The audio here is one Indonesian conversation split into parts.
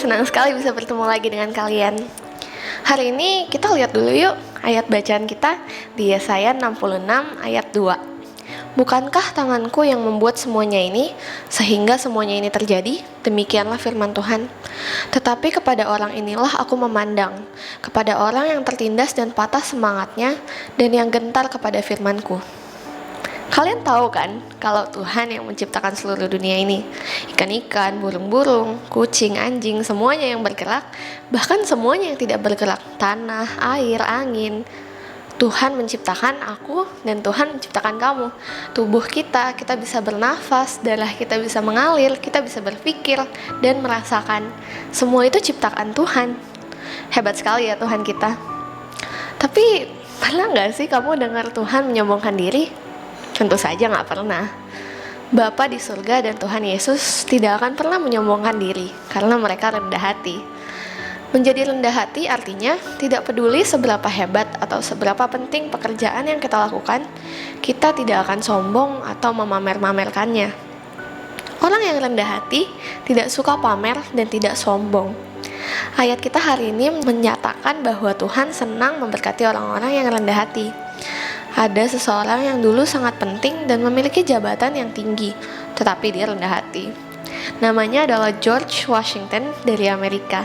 senang sekali bisa bertemu lagi dengan kalian. Hari ini kita lihat dulu yuk ayat bacaan kita di Yesaya 66 ayat 2. Bukankah tanganku yang membuat semuanya ini, sehingga semuanya ini terjadi? Demikianlah firman Tuhan. Tetapi kepada orang inilah aku memandang, kepada orang yang tertindas dan patah semangatnya, dan yang gentar kepada firmanku. Kalian tahu kan, kalau Tuhan yang menciptakan seluruh dunia ini, ikan-ikan, burung-burung, kucing, anjing, semuanya yang bergerak, bahkan semuanya yang tidak bergerak, tanah, air, angin, Tuhan menciptakan aku dan Tuhan menciptakan kamu. Tubuh kita bisa bernafas, darah kita bisa mengalir, kita bisa berpikir dan merasakan. Semua itu ciptaan Tuhan. Hebat sekali ya Tuhan kita. Tapi pernah gak sih kamu dengar Tuhan menyombongkan diri? Tentu saja gak pernah. Bapa di surga dan Tuhan Yesus tidak akan pernah menyombongkan diri karena mereka rendah hati. Menjadi rendah hati artinya tidak peduli seberapa hebat atau seberapa penting pekerjaan yang kita lakukan, kita tidak akan sombong atau memamer-mamerkannya. Orang yang rendah hati tidak suka pamer dan tidak sombong. Ayat kita hari ini menyatakan bahwa Tuhan senang memberkati orang-orang yang rendah hati. Ada seseorang yang dulu sangat penting dan memiliki jabatan yang tinggi, tetapi dia rendah hati. Namanya adalah George Washington dari Amerika.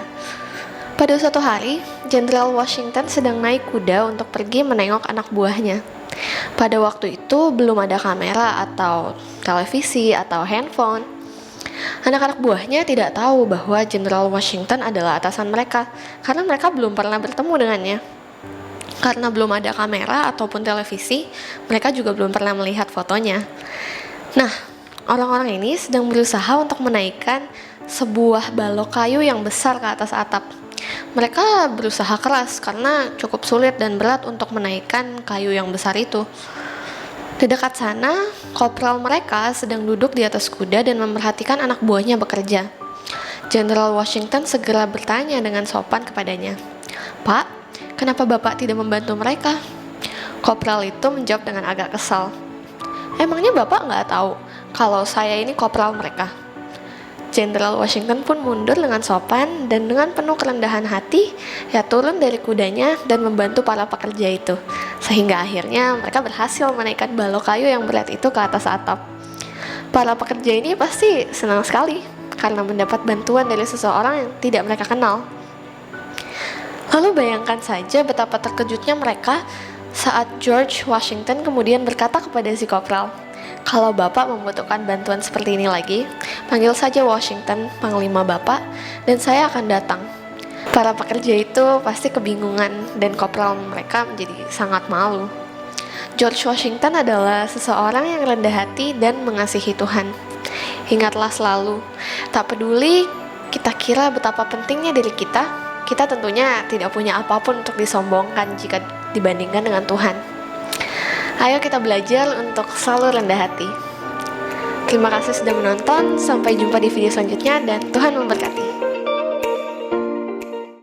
Pada suatu hari, Jenderal Washington sedang naik kuda untuk pergi menengok anak buahnya. Pada waktu itu belum ada kamera atau televisi atau handphone. Anak-anak buahnya tidak tahu bahwa Jenderal Washington adalah atasan mereka, karena mereka belum pernah bertemu dengannya. Karena belum ada kamera ataupun televisi, mereka juga belum pernah melihat fotonya. Nah, orang-orang ini sedang berusaha untuk menaikkan sebuah balok kayu yang besar ke atas atap. Mereka berusaha keras karena cukup sulit dan berat untuk menaikkan kayu yang besar itu. Di dekat sana, kopral mereka sedang duduk di atas kuda dan memperhatikan anak buahnya bekerja. Jenderal Washington segera bertanya dengan sopan kepadanya, "Pak, kenapa Bapak tidak membantu mereka?" Kopral itu menjawab dengan agak kesal, "Emangnya Bapak nggak tahu kalau saya ini kopral mereka?" Jenderal Washington pun mundur dengan sopan dan dengan penuh kerendahan hati, ia turun dari kudanya dan membantu para pekerja itu. Sehingga akhirnya mereka berhasil menaikkan balok kayu yang berat itu ke atas atap. Para pekerja ini pasti senang sekali karena mendapat bantuan dari seseorang yang tidak mereka kenal. Lalu bayangkan saja betapa terkejutnya mereka saat George Washington kemudian berkata kepada si kopral, "Kalau Bapak membutuhkan bantuan seperti ini lagi, panggil saja Washington, panglima Bapak, dan saya akan datang." Para pekerja itu pasti kebingungan dan kopral mereka menjadi sangat malu. George Washington adalah seseorang yang rendah hati dan mengasihi Tuhan. Ingatlah selalu, tak peduli kita kira betapa pentingnya diri kita tentunya tidak punya apapun untuk disombongkan jika dibandingkan dengan Tuhan. Ayo kita belajar untuk selalu rendah hati. Terima kasih sudah menonton, sampai jumpa di video selanjutnya dan Tuhan memberkati.